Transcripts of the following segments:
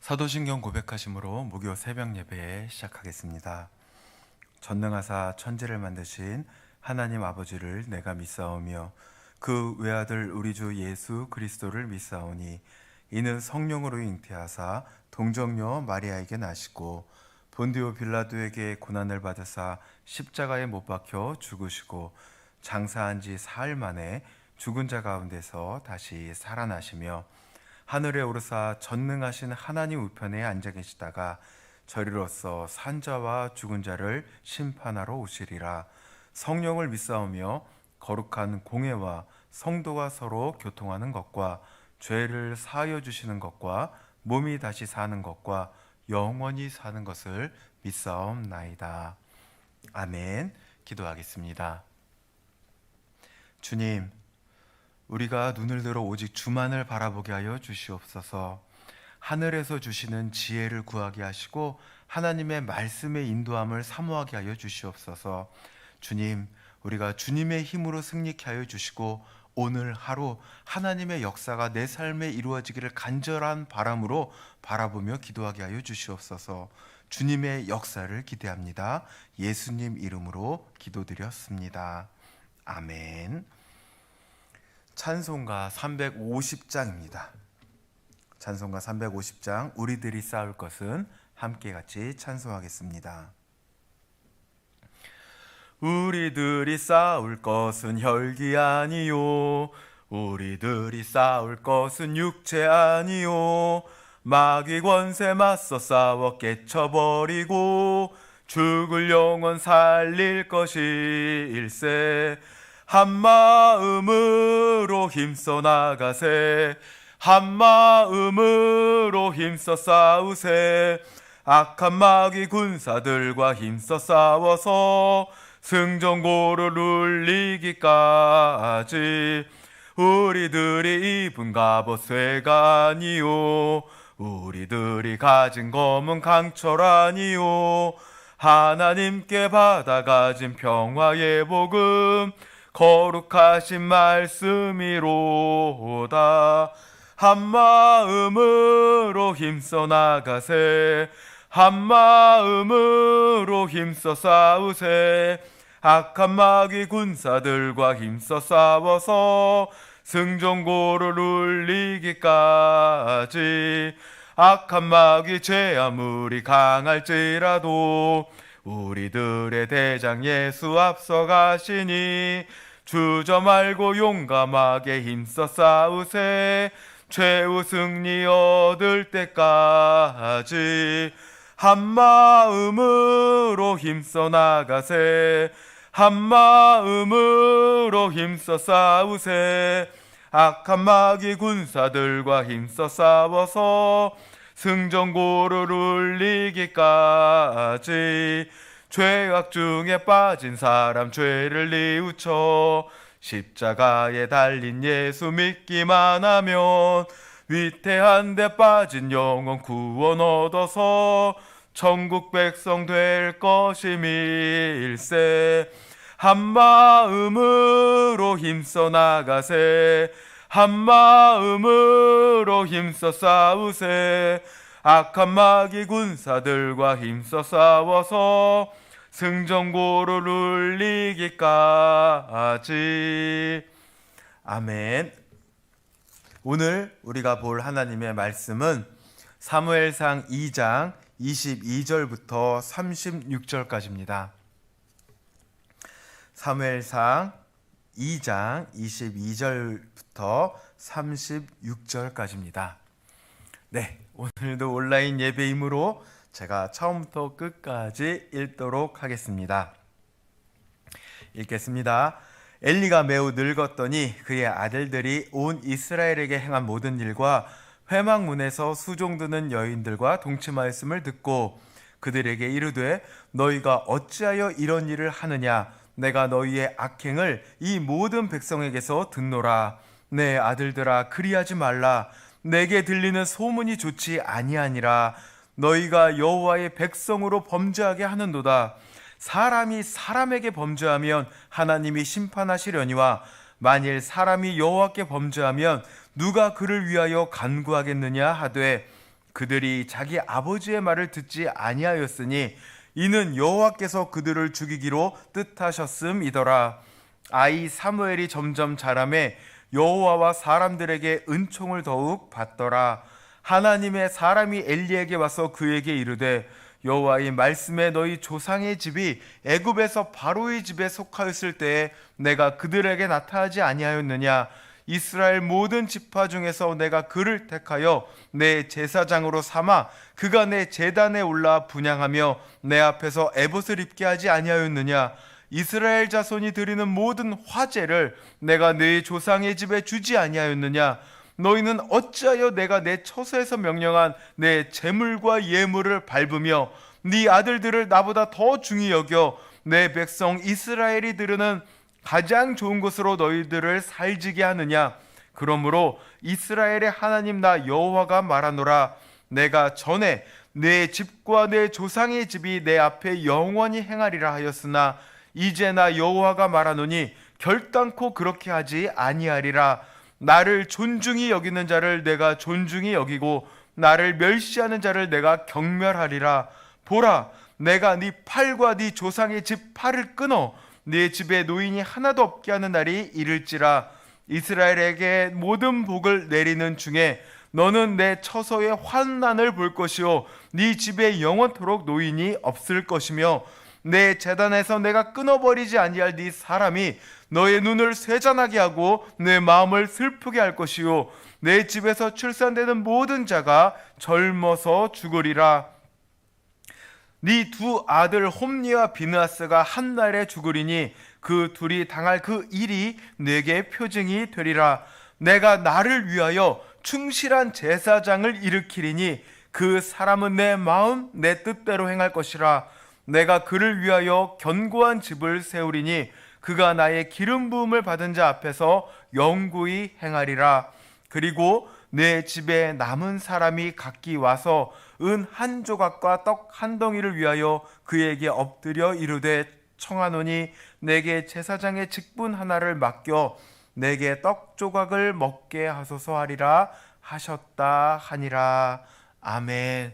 사도신경 고백하심으로 무교 새벽 예배 시작하겠습니다. 전능하사 천지를 만드신 하나님 아버지를 내가 믿사오며 그 외아들 우리 주 예수 그리스도를 믿사오니 이는 성령으로 잉태하사 동정녀 마리아에게 나시고 본디오 빌라도에게 고난을 받으사 십자가에 못 박혀 죽으시고 장사한 지 사흘 만에 죽은 자 가운데서 다시 살아나시며 하늘에 오르사 전능하신 하나님 우편에 앉아 계시다가 저리로서 산자와 죽은 자를 심판하러 오시리라. 성령을 믿사오며 거룩한 공회와 성도가 서로 교통하는 것과 죄를 사하여 주시는 것과 몸이 다시 사는 것과 영원히 사는 것을 믿사옵나이다. 아멘. 기도하겠습니다. 주님, 우리가 눈을 들어 오직 주만을 바라보게 하여 주시옵소서. 하늘에서 주시는 지혜를 구하게 하시고 하나님의 말씀의 인도함을 사모하게 하여 주시옵소서. 주님, 우리가 주님의 힘으로 승리케 하여 주시고 오늘 하루 하나님의 역사가 내 삶에 이루어지기를 간절한 바람으로 바라보며 기도하게 하여 주시옵소서. 주님의 역사를 기대합니다. 예수님 이름으로 기도드렸습니다. 아멘. 찬송가 350장입니다. 찬송가 350장 우리들이 싸울 것은 함께 같이 찬송하겠습니다. 우리들이 싸울 것은 혈기 아니요, 우리들이 싸울 것은 육체 아니요, 마귀 권세 맞서 싸워 깨쳐버리고 죽을 영혼 살릴 것일세. 한마음으로 힘써 나가세, 한마음으로 힘써 싸우세. 악한 마귀 군사들과 힘써 싸워서 승전고를 울리기까지. 우리들이 입은 갑옷 쇠가 아니요, 우리들이 가진 검은 강철 아니요, 하나님께 받아가진 평화의 복음 거룩하신 말씀이로다. 한마음으로 힘써 나가세, 한마음으로 힘써 싸우세. 악한 마귀 군사들과 힘써 싸워서 승전고를 울리기까지. 악한 마귀 죄 아무리 강할지라도 우리들의 대장 예수 앞서가시니 주저 말고 용감하게 힘써 싸우세. 최후 승리 얻을 때까지. 한마음으로 힘써 나가세, 한마음으로 힘써 싸우세. 악한 마귀 군사들과 힘써 싸워서 승전고를 울리기까지. 죄악 중에 빠진 사람 죄를 뉘우쳐 십자가에 달린 예수 믿기만 하면 위태한 데 빠진 영혼 구원 얻어서 천국 백성 될 것임일세. 한마음으로 힘써 나가세, 한마음으로 힘써 싸우세. 악한 마귀 군사들과 힘써 싸워서 승전고를 울리기까지. 아멘. 오늘 우리가 볼 하나님의 말씀은 사무엘상 2장 22절부터 36절까지입니다. 사무엘상 2장 22절부터 36절까지입니다. 네, 오늘도 온라인 예배이므로 제가 처음부터 끝까지 읽도록 하겠습니다. 읽겠습니다. 엘리가 매우 늙었더니 그의 아들들이 온 이스라엘에게 행한 모든 일과 회막문에서 수종드는 여인들과 동침하였음을 듣고 그들에게 이르되 너희가 어찌하여 이런 일을 하느냐. 내가 너희의 악행을 이 모든 백성에게서 듣노라. 내 아들들아, 그리하지 말라. 내게 들리는 소문이 좋지 아니하니라. 너희가 여호와의 백성으로 범죄하게 하는도다. 사람이 사람에게 범죄하면 하나님이 심판하시려니와 만일 사람이 여호와께 범죄하면 누가 그를 위하여 간구하겠느냐 하되 그들이 자기 아버지의 말을 듣지 아니하였으니 이는 여호와께서 그들을 죽이기로 뜻하셨음이더라. 아이 사무엘이 점점 자라매 여호와와 사람들에게 은총을 더욱 받더라. 하나님의 사람이 엘리에게 와서 그에게 이르되 여호와의 말씀에 너희 조상의 집이 애굽에서 바로의 집에 속하였을 때에 내가 그들에게 나타나지 아니하였느냐. 이스라엘 모든 지파 중에서 내가 그를 택하여 내 제사장으로 삼아 그가 내 제단에 올라 분향하며 내 앞에서 에봇을 입게 하지 아니하였느냐. 이스라엘 자손이 드리는 모든 화제를 내가 네 조상의 집에 주지 아니하였느냐. 너희는 어찌하여 내가 내 처소에서 명령한 내 제물과 예물을 밟으며 네 아들들을 나보다 더 중히 여겨 내 백성 이스라엘이 드르는 가장 좋은 곳으로 너희들을 살지게 하느냐. 그러므로 이스라엘의 하나님 나 여호와가 말하노라. 내가 전에 내 집과 내 조상의 집이 내 앞에 영원히 행하리라 하였으나 이제 나 여호와가 말하노니 결단코 그렇게 하지 아니하리라. 나를 존중히 여기는 자를 내가 존중히 여기고 나를 멸시하는 자를 내가 경멸하리라. 보라, 내가 네 팔과 네 조상의 집 팔을 끊어 네 집에 노인이 하나도 없게 하는 날이 이를지라. 이스라엘에게 모든 복을 내리는 중에 너는 내 처소의 환난을 볼 것이요 네 집에 영원토록 노인이 없을 것이며 내 제단에서 내가 끊어버리지 아니할 네 사람이 너의 눈을 쇠잔하게 하고 내 마음을 슬프게 할 것이요 내 집에서 출산되는 모든 자가 젊어서 죽으리라. 네 두 아들 홈니와 비느하스가 한 날에 죽으리니 그 둘이 당할 그 일이 내게 표징이 되리라. 내가 나를 위하여 충실한 제사장을 일으키리니 그 사람은 내 마음 내 뜻대로 행할 것이라. 내가 그를 위하여 견고한 집을 세우리니 그가 나의 기름 부음을 받은 자 앞에서 영구히 행하리라. 그리고 내 집에 남은 사람이 각기 와서 은 한 조각과 떡 한 덩이를 위하여 그에게 엎드려 이르되 청하노니 내게 제사장의 직분 하나를 맡겨 내게 떡 조각을 먹게 하소서 하리라 하셨다 하니라. 아멘.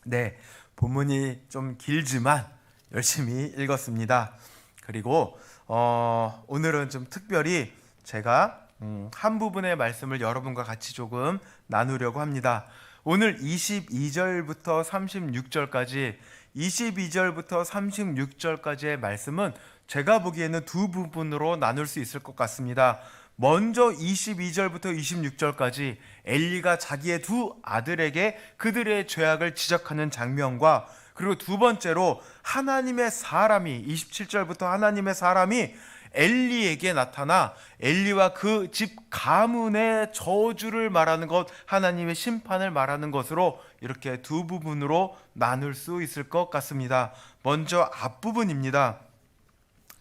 네, 본문이 좀 길지만 열심히 읽었습니다. 그리고 오늘은 좀 특별히 제가 한 부분의 말씀을 여러분과 같이 조금 나누려고 합니다. 오늘 22절부터 36절까지 22절부터 36절까지의 말씀은 제가 보기에는 두 부분으로 나눌 수 있을 것 같습니다. 먼저 22절부터 26절까지 엘리가 자기의 두 아들에게 그들의 죄악을 지적하는 장면과 그리고 두 번째로 하나님의 사람이 27절부터 하나님의 사람이 엘리에게 나타나 엘리와 그 집 가문의 저주를 말하는 것, 하나님의 심판을 말하는 것으로 이렇게 두 부분으로 나눌 수 있을 것 같습니다. 먼저 앞부분입니다.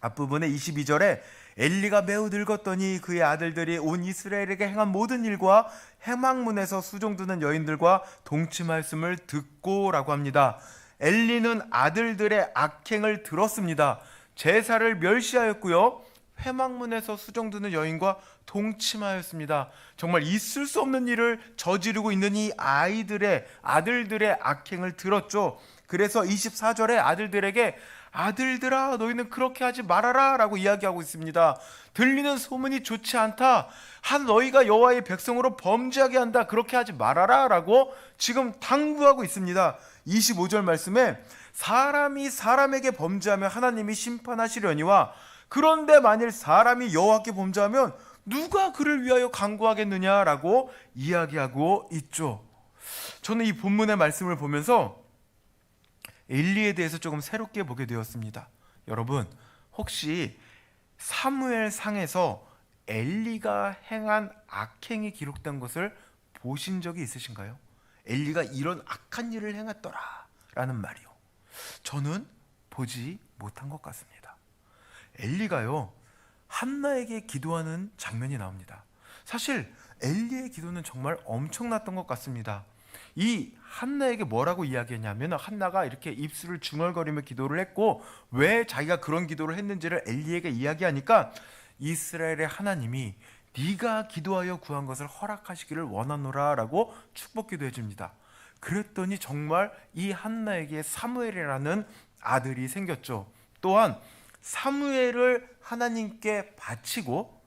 앞부분의 22절에 엘리가 매우 늙었더니 그의 아들들이 온 이스라엘에게 행한 모든 일과 해망문에서 수종드는 여인들과 동침하였음을 듣고라고 합니다. 엘리는 아들들의 악행을 들었습니다. 제사를 멸시하였고요, 회막문에서 수종드는 여인과 동침하였습니다. 정말 있을 수 없는 일을 저지르고 있는 이 아들들의 악행을 들었죠. 그래서 24절에 아들들에게 아들들아 너희는 그렇게 하지 말아라 라고 이야기하고 있습니다. 들리는 소문이 좋지 않다, 한 너희가 여호와의 백성으로 범죄하게 한다, 그렇게 하지 말아라 라고 지금 당부하고 있습니다. 25절 말씀에 사람이 사람에게 범죄하면 하나님이 심판하시려니와 그런데 만일 사람이 여호와께 범죄하면 누가 그를 위하여 간구하겠느냐라고 이야기하고 있죠. 저는 이 본문의 말씀을 보면서 엘리에 대해서 조금 새롭게 보게 되었습니다. 여러분, 혹시 사무엘상에서 엘리가 행한 악행이 기록된 것을 보신 적이 있으신가요? 엘리가 이런 악한 일을 행했더라 라는 말이요, 저는 보지 못한 것 같습니다. 엘리가요, 한나에게 기도하는 장면이 나옵니다. 사실 엘리의 기도는 정말 엄청났던 것 같습니다. 이 한나에게 뭐라고 이야기했냐면, 한나가 이렇게 입술을 중얼거리며 기도를 했고, 왜 자기가 그런 기도를 했는지를 엘리에게 이야기하니까 이스라엘의 하나님이 네가 기도하여 구한 것을 허락하시기를 원하노라 라고 축복 기도해 줍니다. 그랬더니 정말 이 한나에게 사무엘이라는 아들이 생겼죠. 또한 사무엘을 하나님께 바치고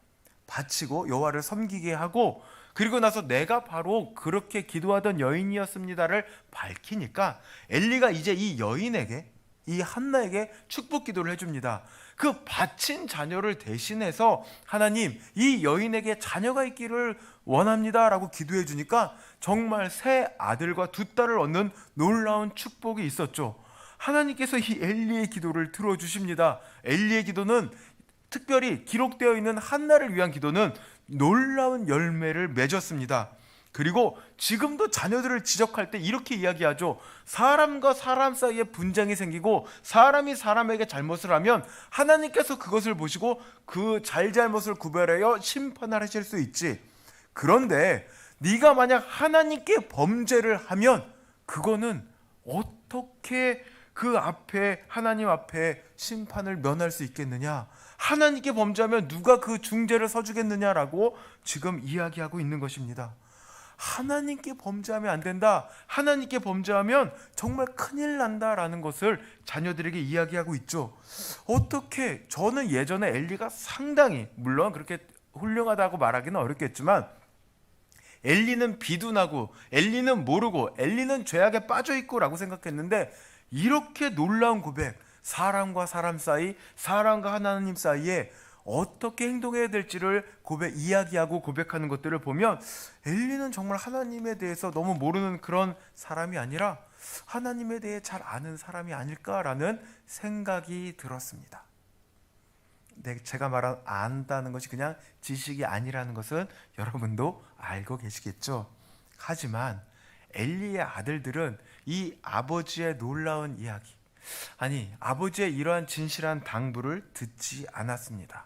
여호와를 섬기게 하고, 그리고 나서 내가 바로 그렇게 기도하던 여인이었습니다를 밝히니까 엘리가 이제 이 여인에게, 이 한나에게 축복 기도를 해줍니다. 그 바친 자녀를 대신해서 하나님, 이 여인에게 자녀가 있기를 원합니다 라고 기도해 주니까 정말 새 아들과 두 딸을 얻는 놀라운 축복이 있었죠. 하나님께서 이 엘리의 기도를 들어주십니다. 엘리의 기도는, 특별히 기록되어 있는 한나를 위한 기도는 놀라운 열매를 맺었습니다. 그리고 지금도 자녀들을 지적할 때 이렇게 이야기하죠. 사람과 사람 사이에 분쟁이 생기고 사람이 사람에게 잘못을 하면 하나님께서 그것을 보시고 그 잘잘못을 구별하여 심판을 하실 수 있지. 그런데 네가 만약 하나님께 범죄를 하면 그거는 어떻게 그 앞에, 하나님 앞에 심판을 면할 수 있겠느냐? 하나님께 범죄하면 누가 그 중재를 서주겠느냐라고 지금 이야기하고 있는 것입니다. 하나님께 범죄하면 안 된다, 하나님께 범죄하면 정말 큰일 난다라는 것을 자녀들에게 이야기하고 있죠. 어떻게, 저는 예전에 엘리가 상당히, 물론 그렇게 훌륭하다고 말하기는 어렵겠지만, 엘리는 비둔하고 엘리는 모르고 엘리는 죄악에 빠져있고 라고 생각했는데, 이렇게 놀라운 고백, 사람과 사람 사이, 사람과 하나님 사이에 어떻게 행동해야 될지를 이야기하고 고백하는 것들을 보면 엘리는 정말 하나님에 대해서 너무 모르는 그런 사람이 아니라 하나님에 대해 잘 아는 사람이 아닐까라는 생각이 들었습니다. 제가 말한 안다는 것이 그냥 지식이 아니라는 것은 여러분도 알고 계시겠죠. 하지만 엘리의 아들들은 이 아버지의 놀라운 이야기, 아니 아버지의 이러한 진실한 당부를 듣지 않았습니다.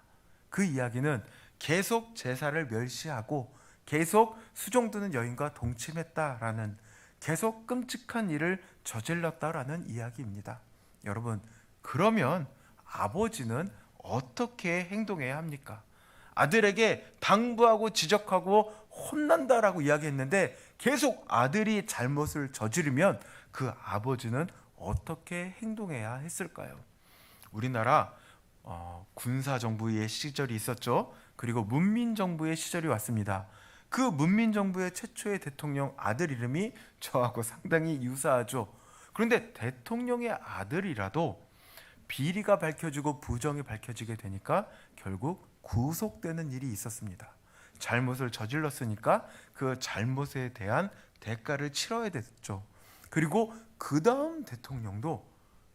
그 이야기는 계속 제사를 멸시하고 계속 수종드는 여인과 동침했다라는, 계속 끔찍한 일을 저질렀다라는 이야기입니다. 여러분, 그러면 아버지는 어떻게 행동해야 합니까? 아들에게 당부하고 지적하고 혼난다라고 이야기했는데 계속 아들이 잘못을 저지르면 그 아버지는 어떻게 행동해야 했을까요? 우리나라 군사정부의 시절이 있었죠. 그리고 문민정부의 시절이 왔습니다. 그 문민정부의 최초의 대통령 아들 이름이 저하고 상당히 유사하죠. 그런데 대통령의 아들이라도 비리가 밝혀지고 부정이 밝혀지게 되니까 결국 구속되는 일이 있었습니다. 잘못을 저질렀으니까 그 잘못에 대한 대가를 치러야 됐죠. 그리고 그 다음 대통령도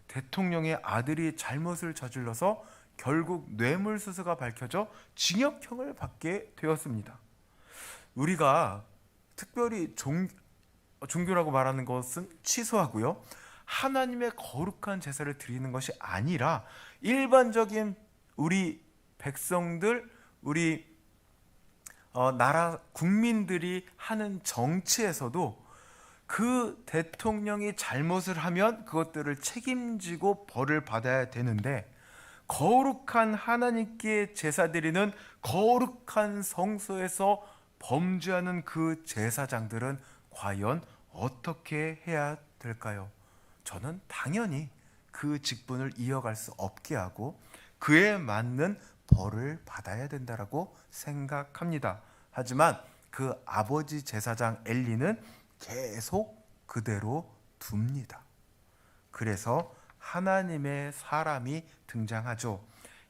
대통령의 아들이 잘못을 저질러서 결국 뇌물수수가 밝혀져 징역형을 받게 되었습니다. 우리가 특별히 종교라고 말하는 것은 취소하고요, 하나님의 거룩한 제사를 드리는 것이 아니라 일반적인 우리 백성들, 우리 나라 국민들이 하는 정치에서도 그 대통령이 잘못을 하면 그것들을 책임지고 벌을 받아야 되는데, 거룩한 하나님께 제사 드리는 거룩한 성소에서 범죄하는 그 제사장들은 과연 어떻게 해야 될까요? 저는 당연히 그 직분을 이어갈 수 없게 하고 그에 맞는 벌을 받아야 된다라고 생각합니다. 하지만 그 아버지 제사장 엘리는 계속 그대로 둡니다. 그래서 하나님의 사람이 등장하죠.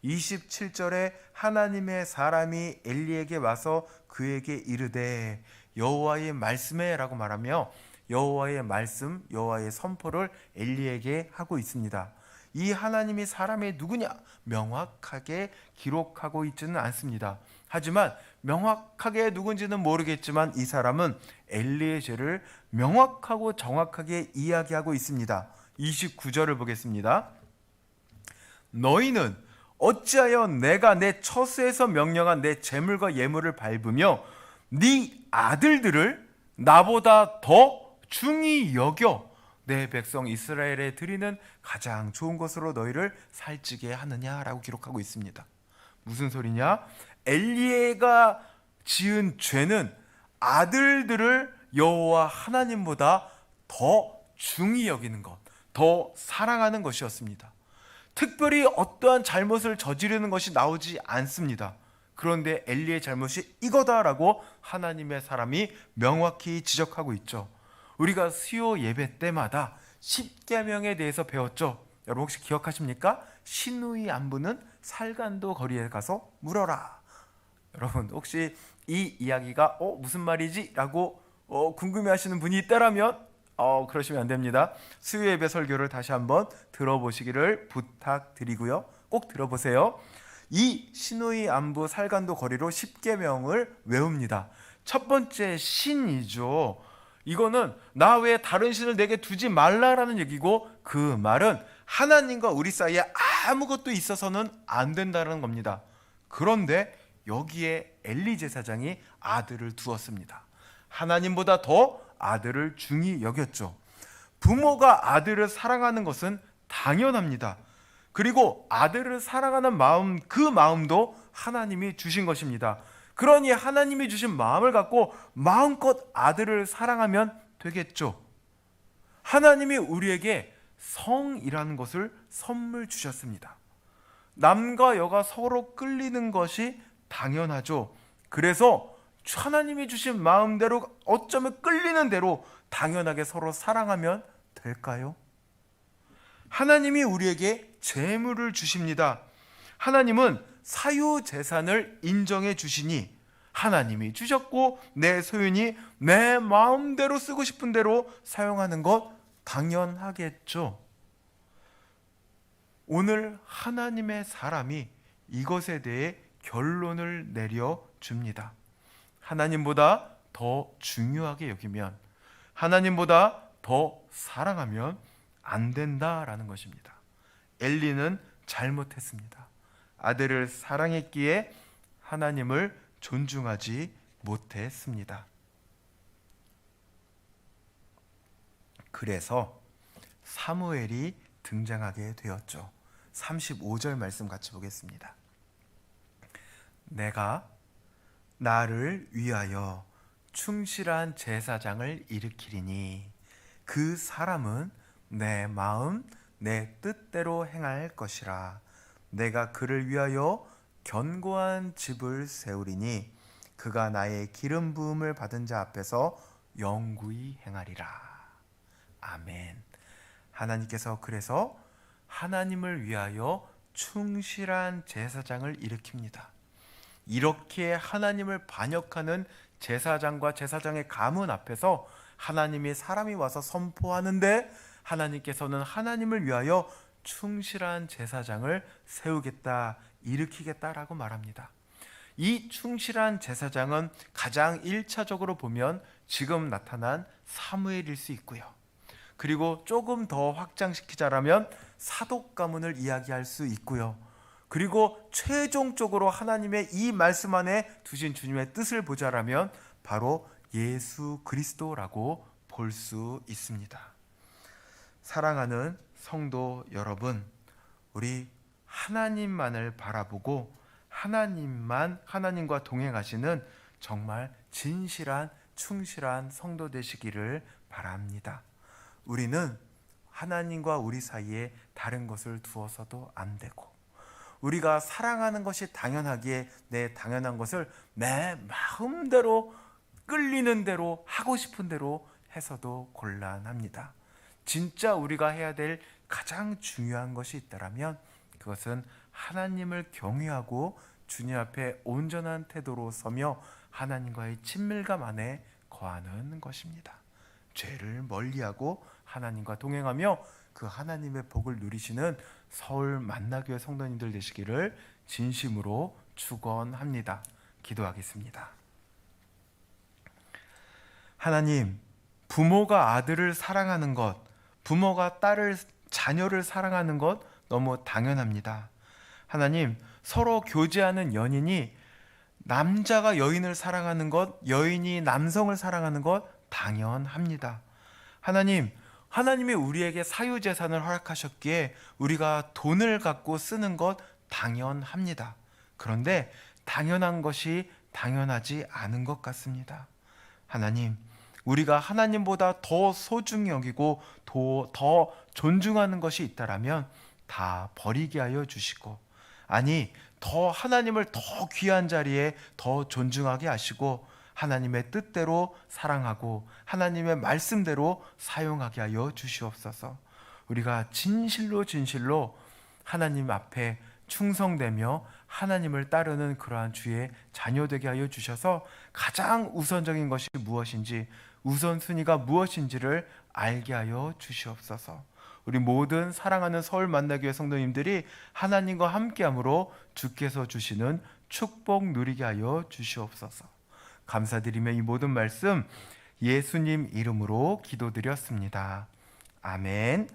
27절에 하나님의 사람이 엘리에게 와서 그에게 이르되 여호와의 말씀에 라고 말하며 여호와의 말씀, 여호와의 선포를 엘리에게 하고 있습니다. 이 하나님이 사람이 누구냐 명확하게 기록하고 있지는 않습니다. 하지만 명확하게 누군지는 모르겠지만 이 사람은 엘리의 죄를 명확하고 정확하게 이야기하고 있습니다. 29절을 보겠습니다. 너희는 어찌하여 내가 내 처소에서 명령한 내 제물과 예물을 밟으며 네 아들들을 나보다 더 중히 여겨 내 백성 이스라엘에 드리는 가장 좋은 것으로 너희를 살찌게 하느냐라고 기록하고 있습니다. 무슨 소리냐? 엘리야가 지은 죄는 아들들을 여호와 하나님보다 더 중히 여기는 것, 더 사랑하는 것이었습니다. 특별히 어떠한 잘못을 저지르는 것이 나오지 않습니다. 그런데 엘리의 잘못이 이거다라고 하나님의 사람이 명확히 지적하고 있죠. 우리가 수요 예배 때마다 십계명에 대해서 배웠죠. 여러분 혹시 기억하십니까? 시누이 안부는 살간도 거리에 가서 물어라. 여러분 혹시 이 이야기가 무슨 말이지? 라고 궁금해하시는 분이 있다라면 그러시면 안 됩니다. 수요 예배 설교를 다시 한번 들어보시기를 부탁드리고요. 꼭 들어보세요. 이 시누이 안부 살간도 거리로 십계명을 외웁니다. 첫 번째 신이죠. 이거는 나 외에 다른 신을 내게 두지 말라라는 얘기고, 그 말은 하나님과 우리 사이에 아무것도 있어서는 안 된다는 겁니다. 그런데 여기에 엘리 제사장이 아들을 두었습니다. 하나님보다 더 아들을 중히 여겼죠. 부모가 아들을 사랑하는 것은 당연합니다. 그리고 아들을 사랑하는 마음, 그 마음도 하나님이 주신 것입니다. 그러니 하나님이 주신 마음을 갖고 마음껏 아들을 사랑하면 되겠죠. 하나님이 우리에게 성이라는 것을 선물 주셨습니다. 남과 여가 서로 끌리는 것이 당연하죠. 그래서 하나님이 주신 마음대로, 어쩌면 끌리는 대로 당연하게 서로 사랑하면 될까요? 하나님이 우리에게 재물을 주십니다. 하나님은 사유재산을 인정해 주시니 하나님이 주셨고 내 소유니 내 마음대로 쓰고 싶은 대로 사용하는 것 당연하겠죠. 오늘 하나님의 사람이 이것에 대해 결론을 내려줍니다. 하나님보다 더 중요하게 여기면, 하나님보다 더 사랑하면 안 된다라는 것입니다. 엘리는 잘못했습니다. 아들을 사랑했기에 하나님을 존중하지 못했습니다. 그래서 사무엘이 등장하게 되었죠. 35절 말씀 같이 보겠습니다. 내가 나를 위하여 충실한 제사장을 일으키리니 그 사람은 내 마음 내 뜻대로 행할 것이라. 내가 그를 위하여 견고한 집을 세우리니 그가 나의 기름 부음을 받은 자 앞에서 영구히 행하리라. 아멘. 하나님께서 그래서 하나님을 위하여 충실한 제사장을 일으킵니다. 이렇게 하나님을 반역하는 제사장과 제사장의 가문 앞에서 하나님이 사람이 와서 선포하는데, 하나님께서는 하나님을 위하여 충실한 제사장을 세우겠다, 일으키겠다라고 말합니다. 이 충실한 제사장은 가장 1차적으로 보면 지금 나타난 사무엘일 수 있고요. 그리고 조금 더 확장시키자라면 사독 가문을 이야기할 수 있고요. 그리고 최종적으로 하나님의 이 말씀 안에 두신 주님의 뜻을 보자라면 바로 예수 그리스도라고 볼 수 있습니다. 사랑하는 성도 여러분, 우리 하나님만을 바라보고 하나님과 동행하시는 정말 진실한 충실한 성도 되시기를 바랍니다. 우리는 하나님과 우리 사이에 다른 것을 두어서도 안 되고, 우리가 사랑하는 것이 당연하기에 내 당연한 것을 내 마음대로 끌리는 대로 하고 싶은 대로 해서도 곤란합니다. 진짜 우리가 해야 될 가장 중요한 것이 있다면 그것은 하나님을 경외하고 주님 앞에 온전한 태도로 서며 하나님과의 친밀감 안에 거하는 것입니다. 죄를 멀리하고 하나님과 동행하며 그 하나님의 복을 누리시는 서울 만나교회 성도님들 되시기를 진심으로 축원합니다. 기도하겠습니다. 하나님, 부모가 아들을 사랑하는 것, 부모가 자녀를 사랑하는 것 너무 당연합니다. 하나님, 서로 교제하는 연인이 남자가 여인을 사랑하는 것, 여인이 남성을 사랑하는 것 당연합니다. 하나님이 우리에게 사유재산을 허락하셨기에 우리가 돈을 갖고 쓰는 것 당연합니다. 그런데 당연한 것이 당연하지 않은 것 같습니다. 하나님, 우리가 하나님보다 더 소중히 여기고 더 존중하는 것이 있다라면 다 버리게 하여 주시고, 아니 더 하나님을 더 귀한 자리에 더 존중하게 하시고 하나님의 뜻대로 사랑하고 하나님의 말씀대로 사용하게 하여 주시옵소서. 우리가 진실로 하나님 앞에 충성되며 하나님을 따르는 그러한 주의 자녀 되게 하여 주셔서 가장 우선적인 것이 무엇인지, 우선순위가 무엇인지를 알게 하여 주시옵소서. 우리 모든 사랑하는 서울 만나교회 성도님들이 하나님과 함께함으로 주께서 주시는 축복 누리게 하여 주시옵소서. 감사드리며 이 모든 말씀 예수님 이름으로 기도드렸습니다. 아멘.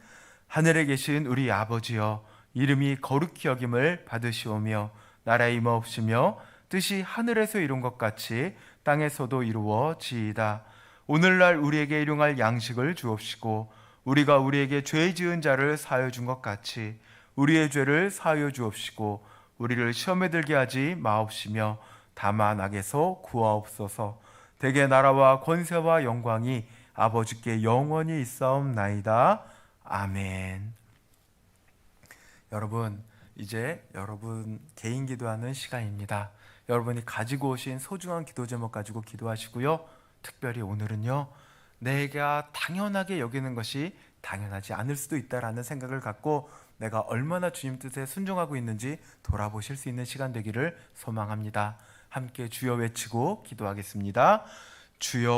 하늘에 계신 우리 아버지여, 이름이 거룩히 여김을 받으시오며 나라의 임하옵시며 뜻이 하늘에서 이룬 것 같이 땅에서도 이루어지이다. 오늘날 우리에게 일용할 양식을 주옵시고 우리가 우리에게 죄 지은 자를 사하여 준 것 같이 우리의 죄를 사하여 주옵시고 우리를 시험에 들게 하지 마옵시며 다만 악에서 구하옵소서. 대개 나라와 권세와 영광이 아버지께 영원히 있사옵나이다. 아멘. 여러분, 이제 여러분 개인 기도하는 시간입니다. 여러분이 가지고 오신 소중한 기도 제목 가지고 기도하시고요. 특별히 오늘은요, 내가 당연하게 여기는 것이 당연하지 않을 수도 있다라는 생각을 갖고 내가 얼마나 주님 뜻에 순종하고 있는지 돌아보실 수 있는 시간 되기를 소망합니다. 함께 주여 외치고 기도하겠습니다. 주여